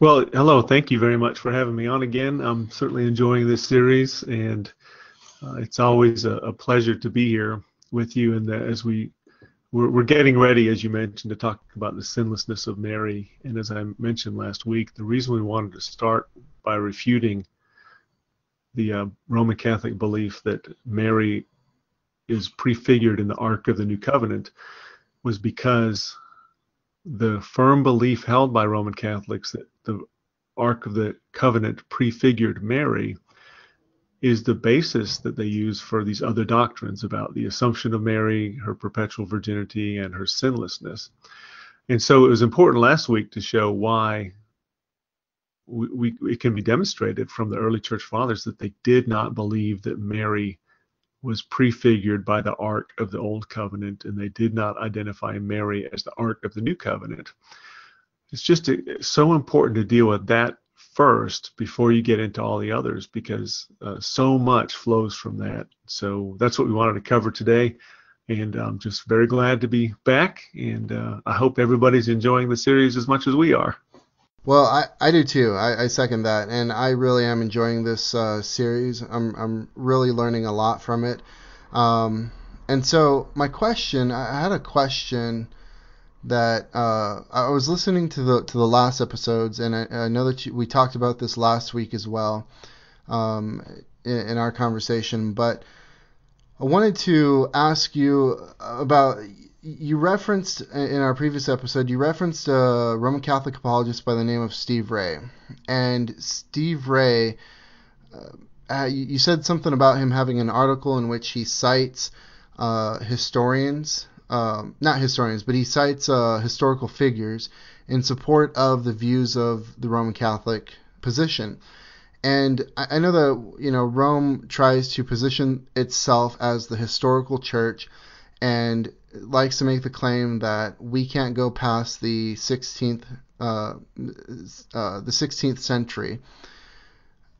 Well, hello. Thank you very much for having me on again. I'm certainly enjoying this series, and it's always a pleasure to be here with you. And as we're getting ready, as you mentioned, to talk about the sinlessness of Mary. And as I mentioned last week, the reason we wanted to start by refuting the Roman Catholic belief that Mary is prefigured in the Ark of the New Covenant was because the firm belief held by Roman Catholics that the Ark of the Covenant prefigured Mary is the basis that they use for these other doctrines about the Assumption of Mary, her perpetual virginity, and her sinlessness. And so it was important last week to show why it can be demonstrated from the early church fathers that they did not believe that Mary was prefigured by the Ark of the Old Covenant, and they did not identify Mary as the Ark of the New Covenant. It's just so important to deal with that first before you get into all the others, because so much flows from that. So that's what we wanted to cover today, and I'm just very glad to be back, and I hope everybody's enjoying the series as much as we are. Well, I do too. I second that, and I really am enjoying this series. I'm really learning a lot from it. And so I had a question that I was listening to the last episodes, and I know that we talked about this last week as well, in our conversation. But I wanted to ask you about, you referenced in our previous episode, you referenced a Roman Catholic apologist by the name of Steve Ray. And Steve Ray, you said something about him having an article in which he cites historians, not historians, but he cites historical figures in support of the views of the Roman Catholic position. And I know that, Rome tries to position itself as the historical church and likes to make the claim that we can't go past the 16th century.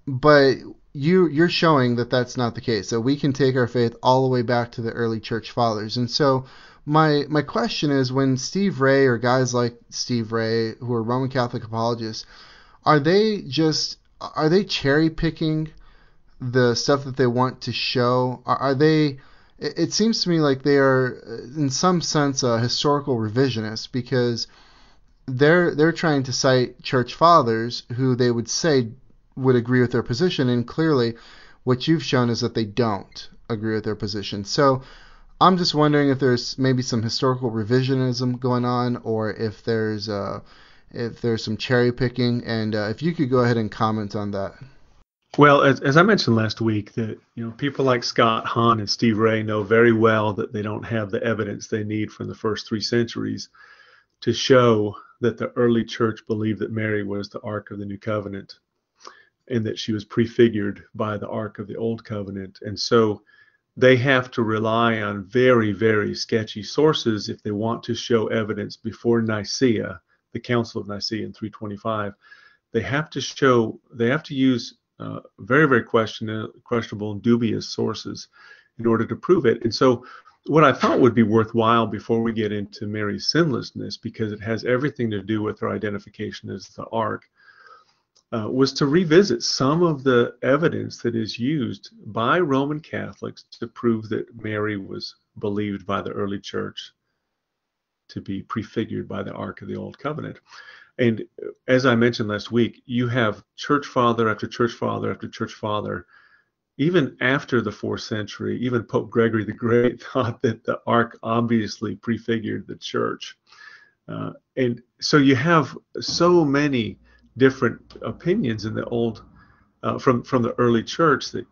But you're showing that that's not the case. That we can take our faith all the way back to the early church fathers. And so my question is, when Steve Ray or guys like Steve Ray, who are Roman Catholic apologists, are they cherry picking the stuff that they want to show? Are they? It seems to me like they are, in some sense, historical revisionists, because they're trying to cite church fathers who they would say would agree with their position, and clearly, what you've shown is that they don't agree with their position. So I'm just wondering if there's maybe some historical revisionism going on, or if there's some cherry picking, and if you could go ahead and comment on that. Well, as I mentioned last week, that people like Scott Hahn and Steve Ray know very well that they don't have the evidence they need from the first 3 centuries to show that the early church believed that Mary was the Ark of the New Covenant and that she was prefigured by the Ark of the Old Covenant. And so they have to rely on very, very sketchy sources if they want to show evidence before Nicaea, the Council of Nicaea in 325. They have to use very, very questionable and dubious sources in order to prove it. And so what I thought would be worthwhile before we get into Mary's sinlessness, because it has everything to do with her identification as the Ark, was to revisit some of the evidence that is used by Roman Catholics to prove that Mary was believed by the early church to be prefigured by the Ark of the Old Covenant. And as I mentioned last week, you have church father after church father after church father. Even after the 4th century, even Pope Gregory the Great thought that the Ark obviously prefigured the church. And so you have so many different opinions in the old, from the early church, that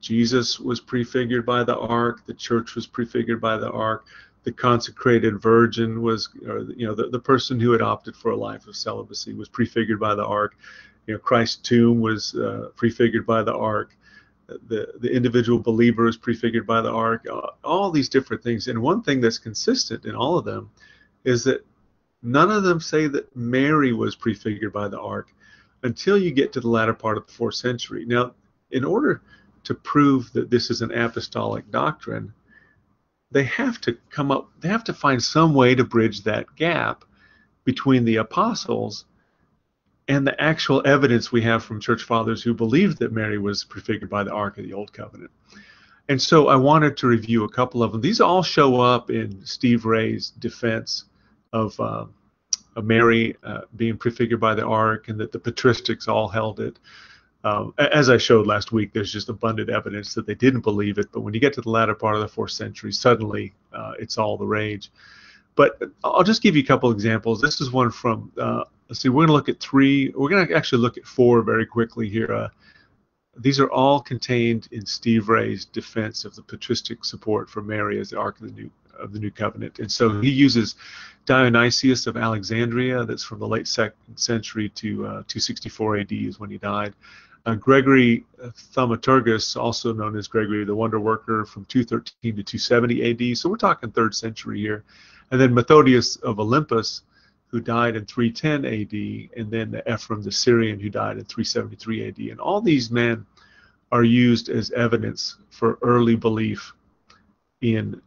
Jesus was prefigured by the Ark, the church was prefigured by the Ark, the consecrated virgin was, the person who had opted for a life of celibacy was prefigured by the Ark. Christ's tomb was prefigured by the Ark. The individual believer is prefigured by the Ark. All these different things. And one thing that's consistent in all of them is that none of them say that Mary was prefigured by the Ark until you get to the latter part of the 4th century. Now, in order to prove that this is an apostolic doctrine, they have to find some way to bridge that gap between the apostles and the actual evidence we have from church fathers who believed that Mary was prefigured by the Ark of the Old Covenant. And so I wanted to review a couple of them. These all show up in Steve Ray's defense of Mary being prefigured by the Ark, and that the patristics all held it. As I showed last week, there's just abundant evidence that they didn't believe it. But when you get to the latter part of the 4th century, suddenly it's all the rage. But I'll just give you a couple examples. This is one from, let's see, we're going to look at 3. We're going to actually look at 4 very quickly here. These are all contained in Steve Ray's defense of the patristic support for Mary as the Ark of the New Covenant. And so he uses Dionysius of Alexandria, that's from the late 2nd century to 264 AD is when he died. Gregory Thaumaturgus, also known as Gregory the Wonder Worker, from 213 to 270 AD. So we're talking 3rd century here. And then Methodius of Olympus, who died in 310 AD, and then Ephraim the Syrian, who died in 373 AD. And all these men are used as evidence for early belief in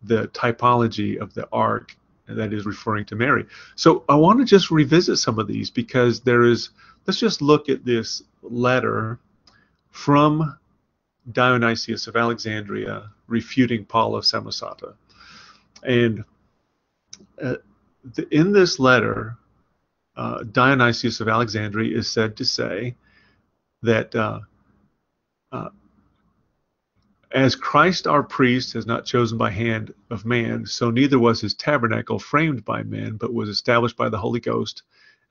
the typology of the Ark that is referring to Mary. So I want to just revisit some of these, because let's just look at this letter from Dionysius of Alexandria refuting Paul of Samosata. And in this letter, Dionysius of Alexandria is said to say that as Christ our priest is not chosen by hand of man, so neither was his tabernacle framed by men, but was established by the Holy Ghost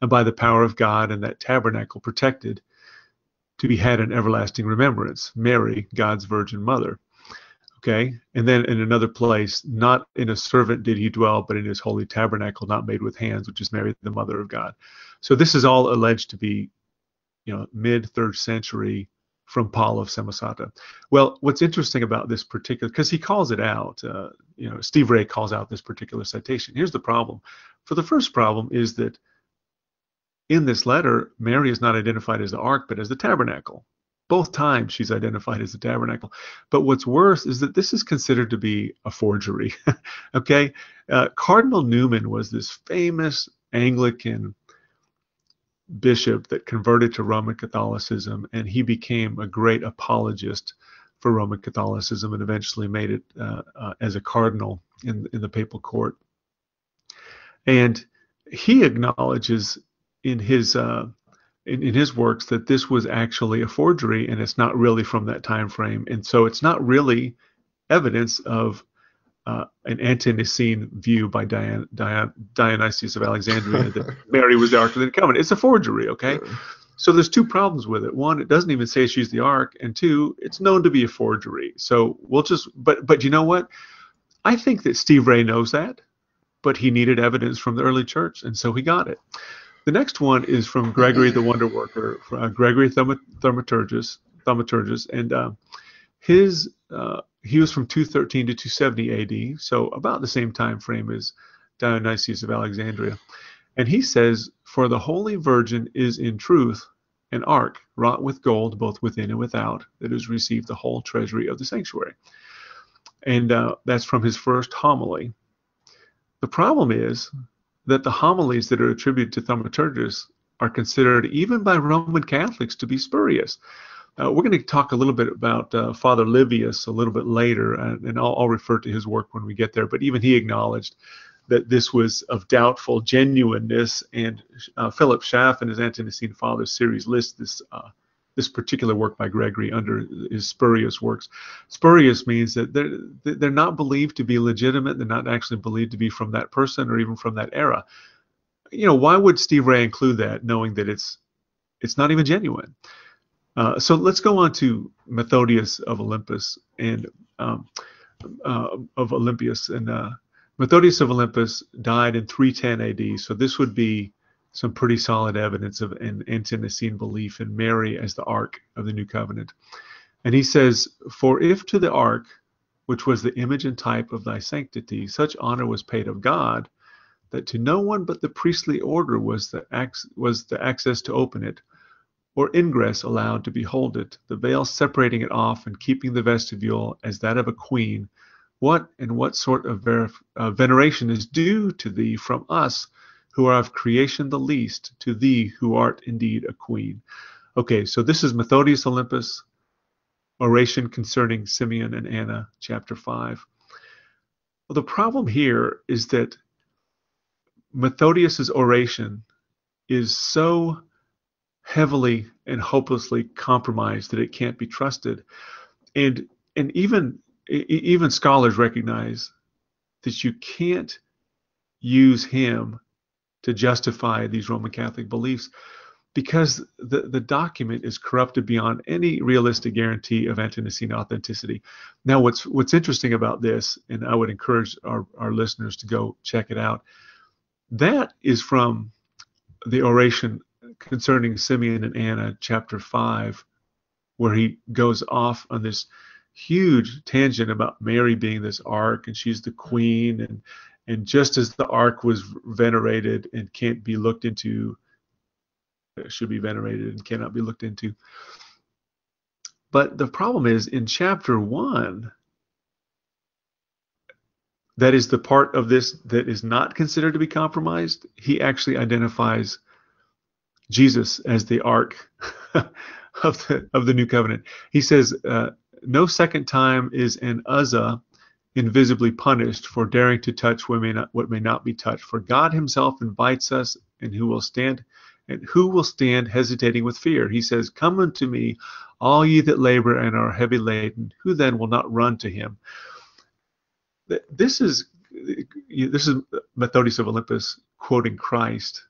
and by the power of God, and that tabernacle protected to be had in everlasting remembrance, Mary, God's virgin mother. Okay, and then in another place, not in a servant did he dwell, but in his holy tabernacle, not made with hands, which is Mary, the mother of God. So this is all alleged to be, mid-3rd century from Paul of Samosata. Well, what's interesting about this particular, because he calls it out, Steve Ray calls out this particular citation. Here's the problem. For the first problem is that in this letter, Mary is not identified as the ark, but as the tabernacle. Both times she's identified as the tabernacle. But what's worse is that this is considered to be a forgery. Okay? Cardinal Newman was this famous Anglican bishop that converted to Roman Catholicism, and he became a great apologist for Roman Catholicism and eventually made it as a cardinal in the papal court. And he acknowledges in his works that this was actually a forgery, and it's not really from that time frame, and so it's not really evidence of an ante-Nicene view by Dionysius of Alexandria that Mary was the Ark of the Covenant. It's a forgery, okay? So there's 2 problems with it. One, it doesn't even say she's the Ark, and 2, it's known to be a forgery. So we'll just, but you know what? I think that Steve Ray knows that, but he needed evidence from the early church, and so he got it. The next one is from Gregory the Wonder Worker, Gregory Thaumaturgus, and he was from 213 to 270 AD, so about the same time frame as Dionysius of Alexandria. And he says, "For the Holy Virgin is in truth an ark wrought with gold, both within and without, that has received the whole treasury of the sanctuary." And that's from his first homily. The problem is that the homilies that are attributed to Thaumaturgus are considered, even by Roman Catholics, to be spurious. We're going to talk a little bit about Father Livius a little bit later, and I'll refer to his work when we get there, but even he acknowledged that this was of doubtful genuineness, and Philip Schaff in his Ante-Nicene Fathers series lists this particular work by Gregory under his spurious works. Spurious means that they're not believed to be legitimate, they're not actually believed to be from that person or even from that era. Why would Steve Ray include that, knowing that it's not even genuine? So let's go on to Methodius of Olympus and Methodius of Olympus died in 310 AD. So this would be some pretty solid evidence of an ante-Nicene belief in Mary as the Ark of the New Covenant. And he says, "For if to the Ark, which was the image and type of thy sanctity, such honor was paid of God, that to no one but the priestly order was the access to open it, or ingress allowed to behold it, the veil separating it off and keeping the vestibule as that of a queen, what sort of veneration is due to thee from us, who are of creation the least, to thee who art indeed a queen. Okay, so this is Methodius Olympus, oration concerning Simeon and Anna, chapter 5. Well, the problem here is that Methodius's oration is so heavily and hopelessly compromised that it can't be trusted. And even scholars recognize that you can't use him to justify these Roman Catholic beliefs because the document is corrupted beyond any realistic guarantee of ante-Nicene authenticity. Now, what's interesting about this, and I would encourage our listeners to go check it out, that is from the oration concerning Simeon and Anna, chapter 5, where he goes off on this huge tangent about Mary being this ark, and she's the queen, and just as the ark was venerated and can't be looked into, should be venerated and cannot be looked into. But the problem is, in chapter 1, that is the part of this that is not considered to be compromised, he actually identifies Jesus as the ark of the new covenant. He says, no second time is an Uzzah invisibly punished for daring to touch what may not be touched. For God himself invites us, and who will stand hesitating with fear? He says, come unto me, all ye that labor and are heavy laden, who then will not run to him? This is Methodius of Olympus quoting Christ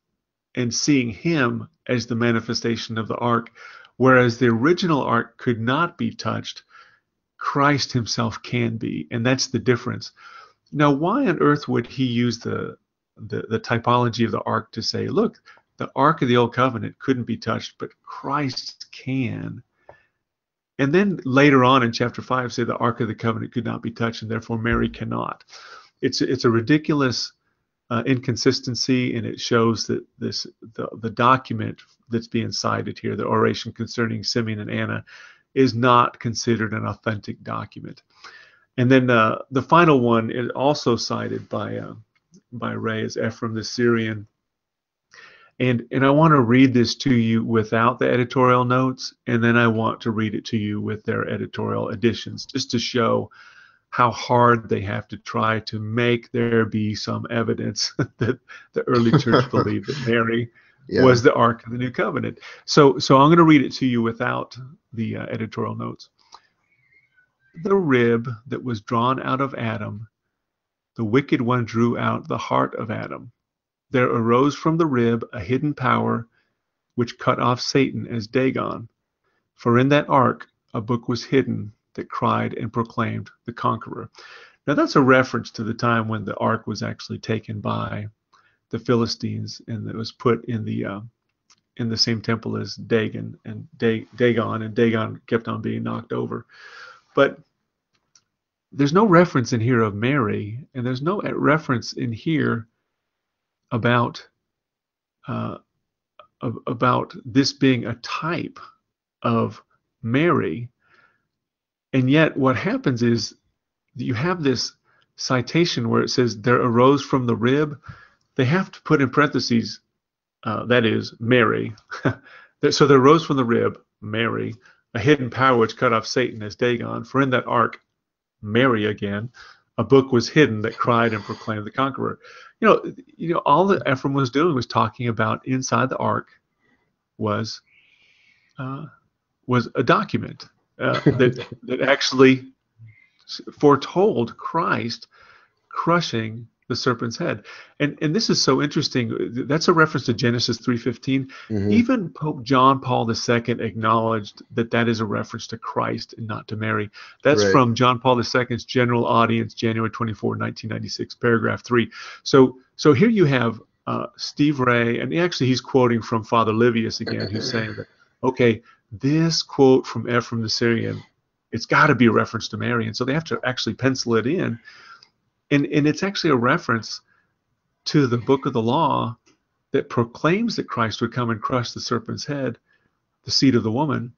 and seeing him as the manifestation of the ark, whereas the original ark could not be touched, Christ himself can be, and that's the difference. Now, why on earth would he use the typology of the ark to say, look, the ark of the old covenant couldn't be touched, but Christ can? And then later on in chapter 5 say the ark of the covenant could not be touched, and therefore Mary cannot. It's a ridiculous inconsistency, and it shows that the document that's being cited here, the oration concerning Simeon and Anna, is not considered an authentic document. And then the final one is also cited by Ray as Ephraim the Syrian. And I want to read this to you without the editorial notes, and then I want to read it to you with their editorial additions, just to show how hard they have to try to make there be some evidence that the early church believed that Mary was the Ark of the New Covenant. So I'm going to read it to you without the editorial notes. The rib that was drawn out of Adam, the wicked one drew out the heart of Adam. There arose from the rib a hidden power which cut off Satan as Dagon. For in that ark a book was hidden that cried and proclaimed the conqueror. Now that's a reference to the time when the ark was actually taken by the Philistines, and it was put in the same temple as Dagon, and Dagon kept on being knocked over. But there's no reference in here of Mary, and there's no reference in here about this being a type of Mary. And yet what happens is you have this citation where it says there arose from the rib. They have to put in parentheses, that is, Mary. So there arose from the rib, Mary, a hidden power which cut off Satan as Dagon. For in that ark, Mary again, a book was hidden that cried and proclaimed the conqueror. You know, all that Ephraim was doing was talking about inside the ark was a document that actually foretold Christ crushing the serpent's head. And this is so interesting. That's a reference to Genesis 3:15. Mm-hmm. Even Pope John Paul II acknowledged that is a reference to Christ and not to Mary. That's right. From John Paul II's General Audience, January 24, 1996, paragraph 3. So here you have Steve Ray, and actually he's quoting from Father Livius again, who's saying that, okay, this quote from Ephraim the Syrian, it's got to be a reference to Mary. And so they have to actually pencil it in. And it's actually a reference to the book of the law that proclaims that Christ would come and crush the serpent's head, the seed of the woman.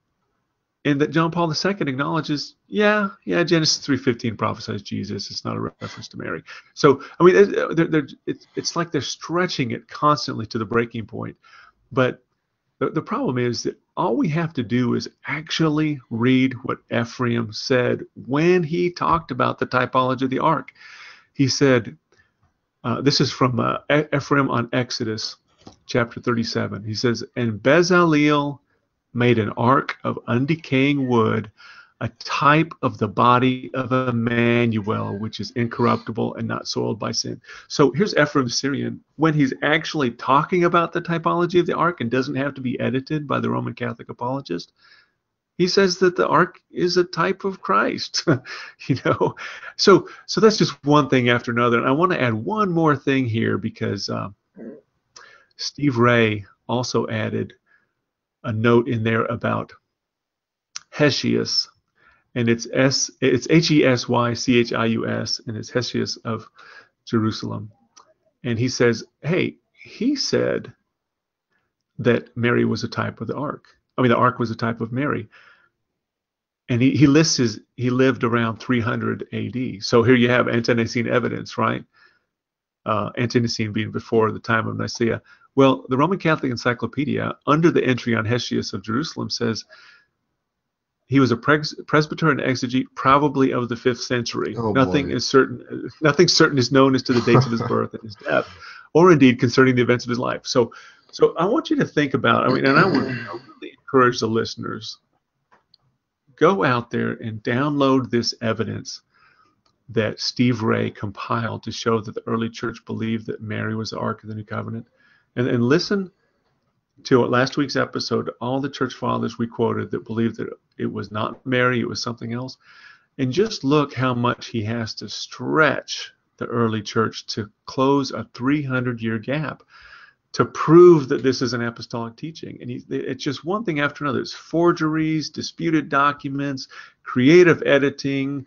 and that John Paul II acknowledges, yeah, Genesis 3:15 prophesies Jesus. It's not a reference to Mary. So, I mean, it's like they're stretching it constantly to the breaking point. But the problem is that all we have to do is actually read what Ephraim said when he talked about the typology of the ark. He said, this is from Ephraim on Exodus chapter 37. He says, and Bezaleel made an ark of undecaying wood, a type of the body of Emmanuel, which is incorruptible and not soiled by sin. So here's Ephraim the Syrian, when he's actually talking about the typology of the ark and doesn't have to be edited by the Roman Catholic apologist. He says that the ark is a type of Christ, So that's just one thing after another. And I want to add one more thing here because Steve Ray also added a note in there about Hesius, and it's Hesychius, and it's Hesius of Jerusalem. And he says, hey, he said that Mary was a type of the ark. I mean, the ark was a type of Mary. And he lists he lived around 300 AD. So here you have ante-Nicene evidence, right? Ante-Nicene being before the time of Nicaea. Well, the Roman Catholic Encyclopedia, under the entry on Hesius of Jerusalem, says he was a presbyter and exegete, probably of the 5th century. Oh, nothing boy. is certain. Nothing certain is known as to the dates of his birth and his death, or indeed concerning the events of his life. So I want you to think about. I mean, and I would really encourage the listeners, go out there and download this evidence that Steve Ray compiled to show that the early church believed that Mary was the Ark of the New Covenant. And listen to last week's episode, all the church fathers we quoted that believed that it was not Mary, it was something else. And just look how much he has to stretch the early church to close a 300-year gap to prove that this is an apostolic teaching. And it's just one thing after another. It's forgeries, disputed documents, creative editing,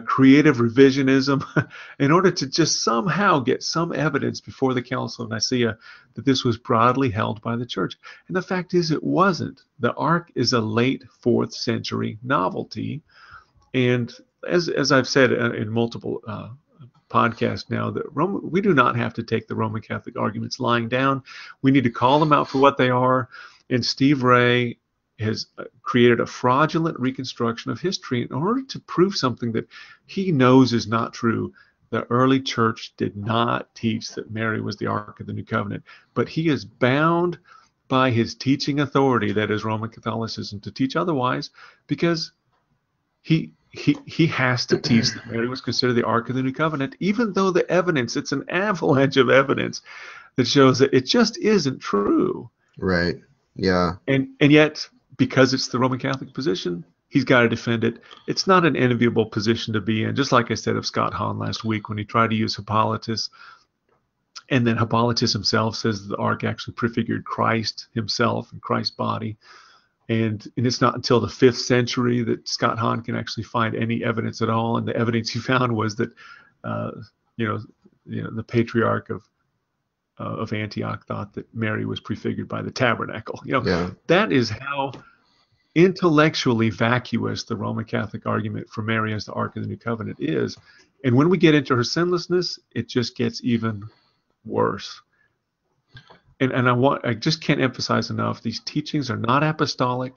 creative revisionism, in order to just somehow get some evidence before the Council of Nicaea that this was broadly held by the church. And the fact is, it wasn't. The ark is a late 4th century novelty. And as I've said in multiple podcasts now, that we do not have to take the Roman Catholic arguments lying down. We need to call them out for what they are. And Steve Ray has created a fraudulent reconstruction of history in order to prove something that he knows is not true. The early church did not teach that Mary was the Ark of the New Covenant, but he is bound by his teaching authority, that is Roman Catholicism, to teach otherwise, because he has to teach that Mary was considered the Ark of the New Covenant, even though the evidence, it's an avalanche of evidence that shows that it just isn't true. Right. Yeah. And yet, because it's the Roman Catholic position, he's got to defend it. It's not an enviable position to be in, just like I said of Scott Hahn last week when he tried to use Hippolytus. And then Hippolytus himself says the ark actually prefigured Christ himself and Christ's body. And it's not until the 5th century that Scott Hahn can actually find any evidence at all. And the evidence he found was that, the patriarch of Antioch thought that Mary was prefigured by the tabernacle. That is how intellectually vacuous the Roman Catholic argument for Mary as the Ark of the New Covenant is. And when we get into her sinlessness, it just gets even worse. And I just can't emphasize enough, these teachings are not apostolic,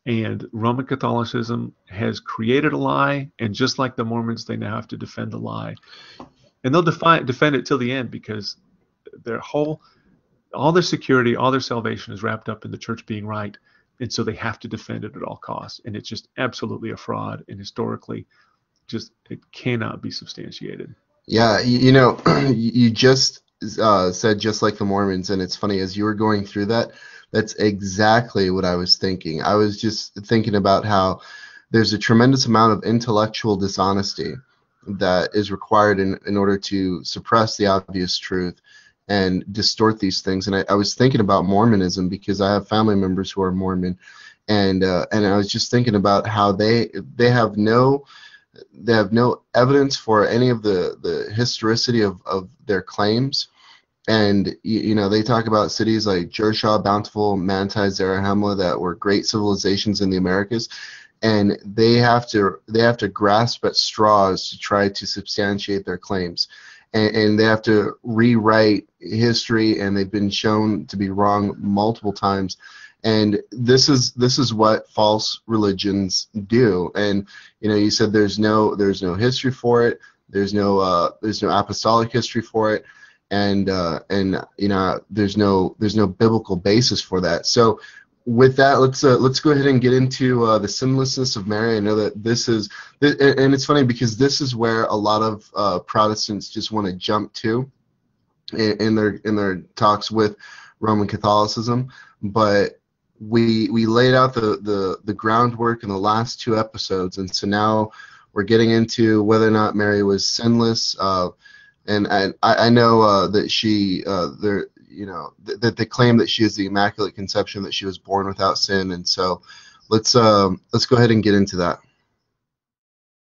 and Roman Catholicism has created a lie, and just like the Mormons, they now have to defend the lie. And they'll defend it till the end, because all their security, all their salvation is wrapped up in the church being right, and so they have to defend it at all costs. And it's just absolutely a fraud, and historically, it cannot be substantiated. Yeah, you just said just like the Mormons, and it's funny, as you were going through that, that's exactly what I was thinking. I was just thinking about how there's a tremendous amount of intellectual dishonesty that is required in order to suppress the obvious truth and distort these things. And I was thinking about Mormonism, because I have family members who are Mormon, and I was just thinking about how they have no evidence for any of the historicity of their claims. And they talk about cities like Jershaw, Bountiful, Manti, Zarahemla that were great civilizations in the Americas, and they have to grasp at straws to try to substantiate their claims, and they have to rewrite history, and they've been shown to be wrong multiple times. And this is what false religions do. And you said there's no history for it. There's no apostolic history for it, and there's no biblical basis for that. So with that, let's go ahead and get into the sinlessness of Mary. I know that and it's funny because this is where a lot of Protestants just want to jump to in their talks with Roman Catholicism, but we laid out the groundwork in the last two episodes, and so now we're getting into whether or not Mary was sinless. And I know that that they claim that she is the Immaculate Conception, that she was born without sin, and so let's go ahead and get into that.